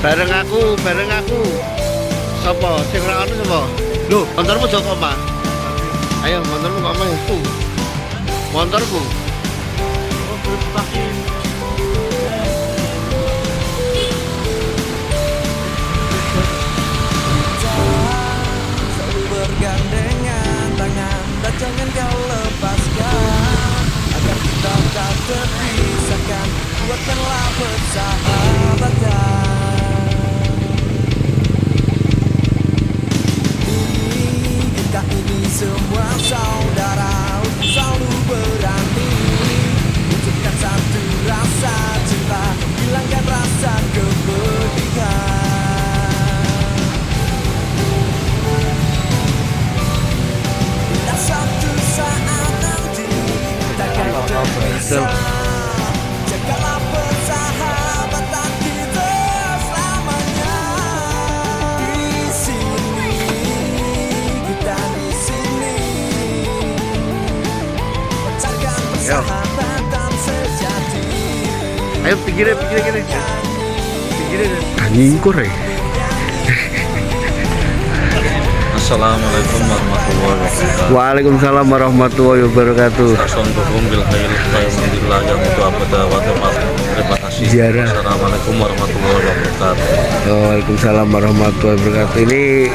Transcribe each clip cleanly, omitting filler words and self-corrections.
Bareng aku. Sopo? Sing ora ono sapa? Lho, motormu joko apa? Ayo, motormu kok omah itu. Motorku. Oh, berpaki. Selalu bergandengan tangan dan jangan kau lepaskan, agar kita tak terpisahkan, buatkanlah persahabatan. Kita ini semua saudara, selalu berani wujudkan satu rasa cinta, hilangkan rasa kepedihan. Bila suatu saat nanti kita akan terpisah, jagalah persahabatan kita selamanya. Di sini, kita di sini, pecahkan persahabatan sejati. Ayo pikirin gini. Pikirin. Anjing kore. Assalamualaikum warahmatullahi wabarakatuh. Waalaikumsalam warahmatullahi wabarakatuh. Assalamualaikum Terima kasih. Ziarah. Assalamualaikum warahmatullahi wabarakatuh. Waalaikumsalam warahmatullahi wabarakatuh. Ini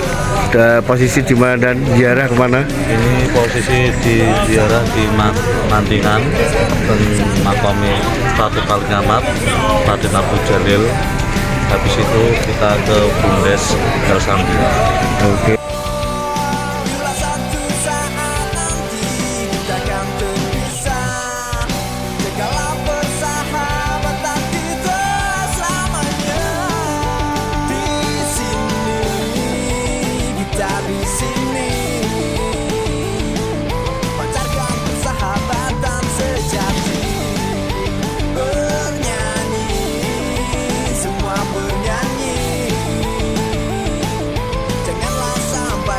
udah posisi di mana dan ziarah kemana? Ini posisi di ziarah di Mantingan dan makami Ratu Kalingamat, Raden Abu Jalil. Habis itu kita ke Bumdes Galsambi. Oke. Bila suatu saat nanti kita akan terpisah, jagalah persahabatan kita selamanya. Di sini, kita di sini, pancarkan persahabatan sejati. Bernyanyi, semua bernyanyi, janganlah sampai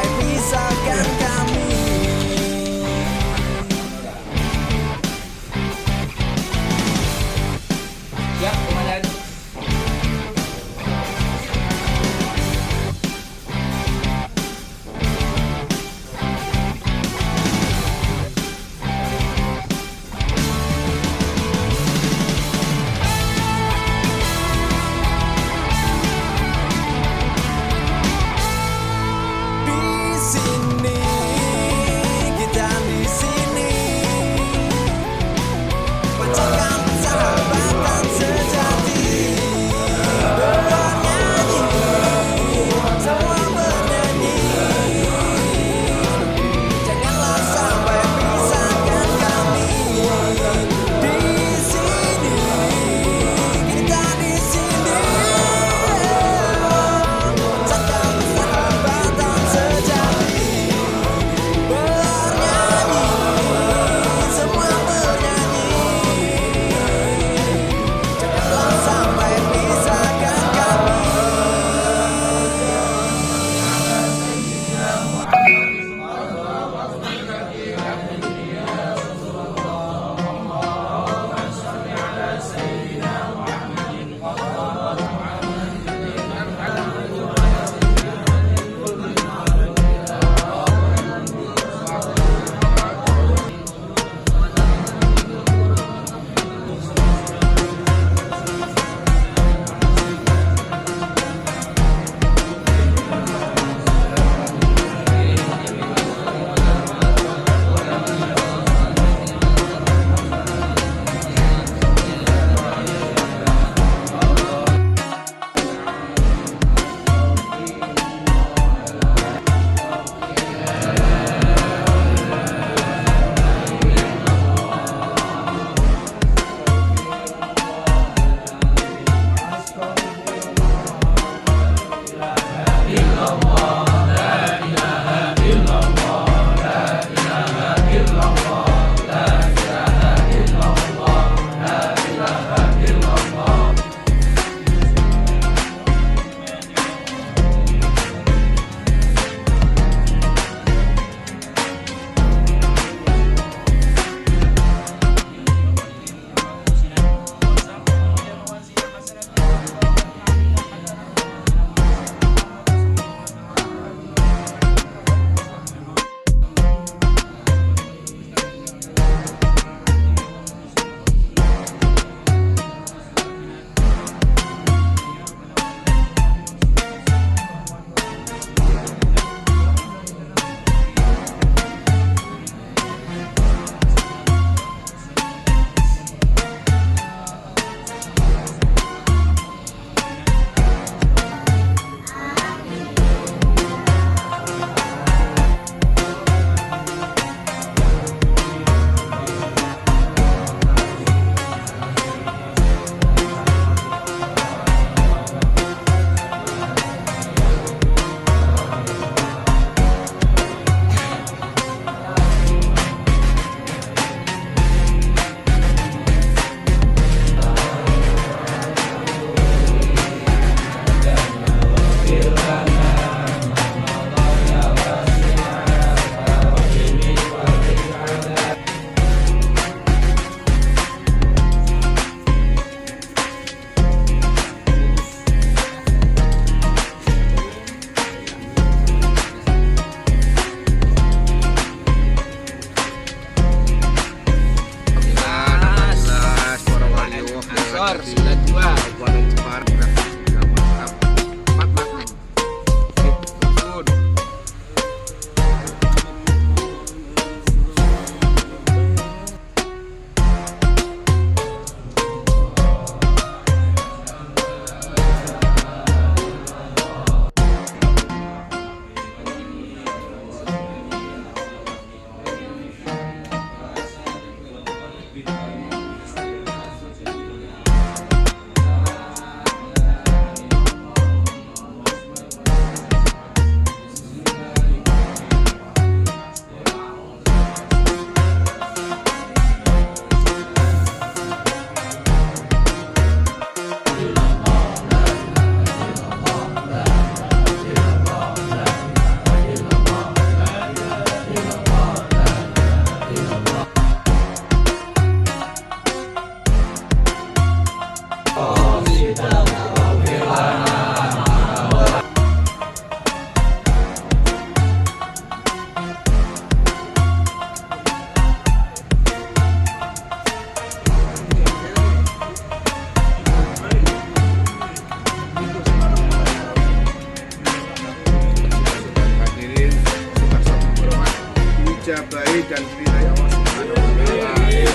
baik dan diridhai Allah Subhanahu wa taala.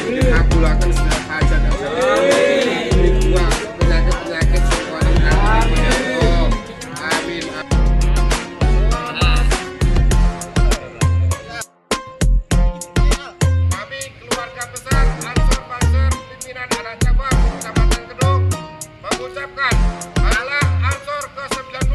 Dikabulkan segala hajat dan segala dibuang penyakit-penyakit semuanya amin ya Allah. Amin. Kami keluarga besar Ansor Banser pimpinan anak cabang Kecamatan Kedung mengucapkan Allah Ansor ke-92.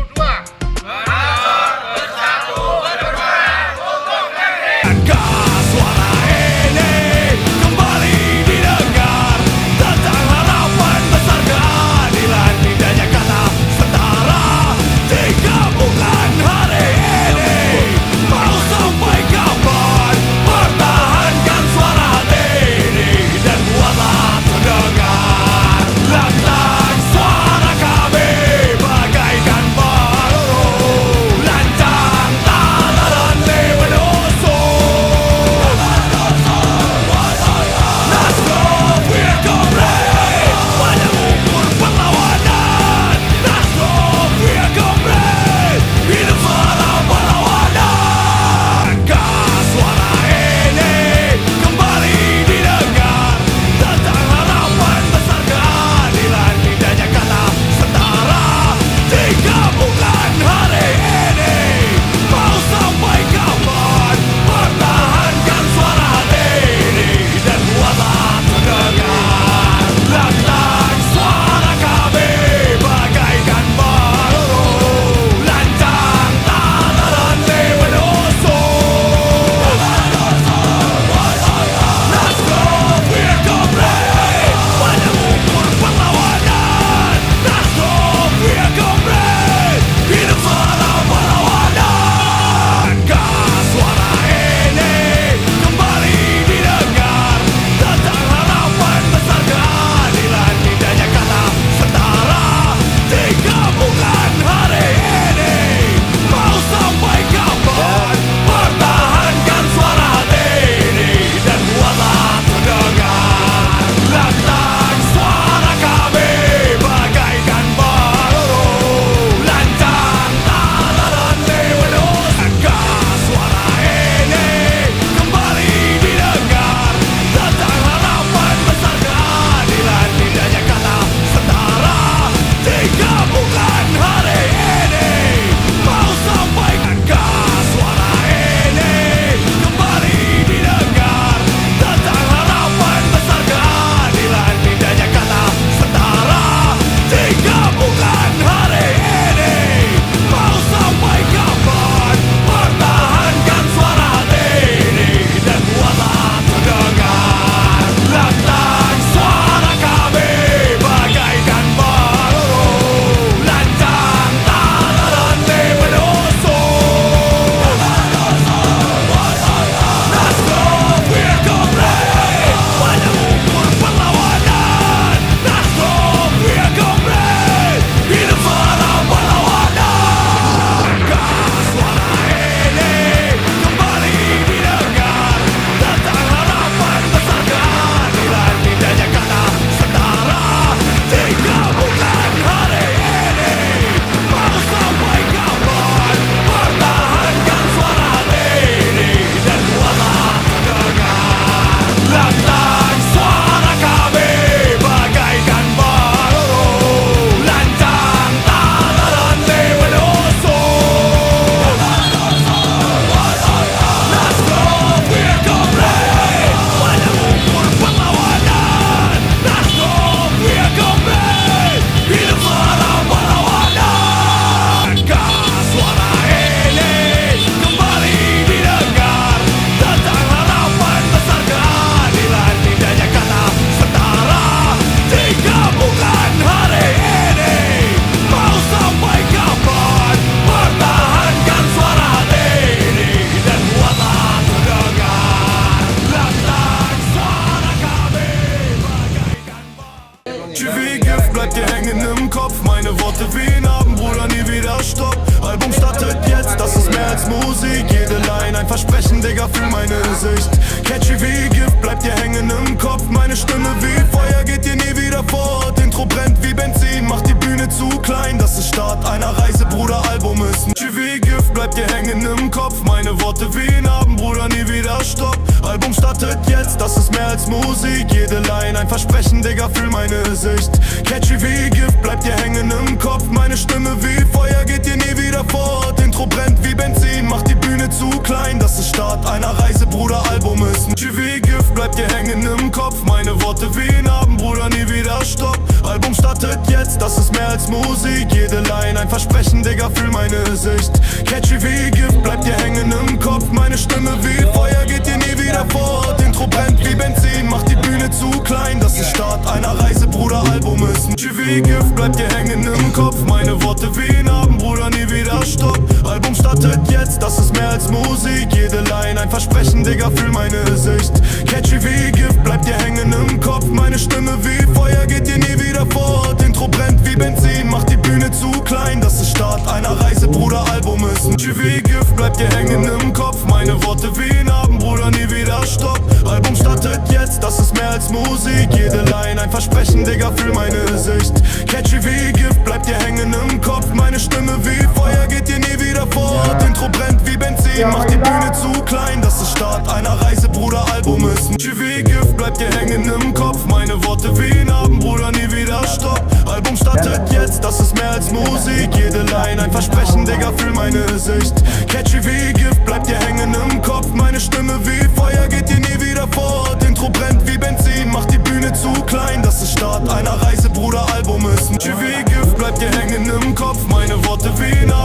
bleibt dir hängen im Kopf. Meine Worte wie ein Abendbruder, nie wieder Stopp. Album startet jetzt, das ist mehr als Musik. Jede Line ein Versprechen, Digga, für meine Sicht. Catchy wie Gift, bleibt dir hängen im Kopf. Meine Stimme wie Feuer, geht dir nie wieder fort. Intro brennt wie Benzin, macht die Bühne zu klein. Das ist Start einer Reise, Bruder, Album ist catchy wie Gift, bleibt dir hängen im Kopf. Meine Worte wie ein Abendbruder, nie wieder Stopp. Album startet jetzt, das ist mehr als Musik. Jede Line ein Versprechen, Digga, fühl meine Sicht. Catchy wie Gift, bleibt dir hängen im Kopf. Meine Stimme wie Feuer, geht dir nie wieder fort. Intro brennt wie Benzin, macht die Bühne zu klein. Das ist Start einer Reise, Bruder, Album ist catchy wie Gift, bleibt dir hängen im Kopf. Meine Worte wie Narben, Bruder, nie wieder Stopp. Album startet jetzt, das ist mehr als Musik. Jede Line ein Versprechen, Digga, fühl meine Sicht. Catchy wie Gift, bleibt dir hängen im Kopf. Meine Stimme wie Feuer, geht dir nie wieder fort. Intro brennt wie Benzin, macht die Bühne zu klein. Das ist Start einer Reise, Bruder, Album ist catchy wie Gift, bleibt dir hängen im Kopf. Meine Worte wie Narben, Bruder, nie wieder Stopp. Album startet jetzt, das ist mehr als Musik. Jede Line ein Versprechen, Digga, fühl meine Sicht. Catchy wie Gift, bleibt dir hängen im Kopf. Meine Stimme wie Feuer, geht dir nie wieder fort. Intro brennt wie Benzin, macht die Bühne zu klein. Das ist Start einer Reise, Bruder, Album ist catchy wie Gift, bleibt dir hängen im Kopf. Meine Worte wie Narben, Bruder, nie wieder Stopp. Album startet jetzt, das ist mehr als Musik. Jede Line ein Versprechen, Digga, fühl meine Sicht. Catchy wie Gift, bleibt dir hängen im Kopf. Meine Stimme wie Feuer, geht dir nie wieder fort. Intro brennt wie Benzin, macht die Bühne zu klein. Das ist Start einer Reise, Bruder, Album ist catchy wie Gift, bleibt dir hängen im Kopf. Meine Worte wie Narben, Bruder, nie wieder Stopp. Album startet jetzt, das ist mehr als Musik. Jede Line ein Versprechen, Digga, fühl meine Sicht. Catchy wie Gift, bleibt dir hängen im Kopf. Meine Stimme wie Feuer, geht dir nie wieder fort. Intro brennt wie Benzin, macht die Bühne zu klein. Das ist Start einer Reise, Bruder, Album ist catchy wie Gift, bleibt dir hängen im Kopf. Meine Worte wie Narben,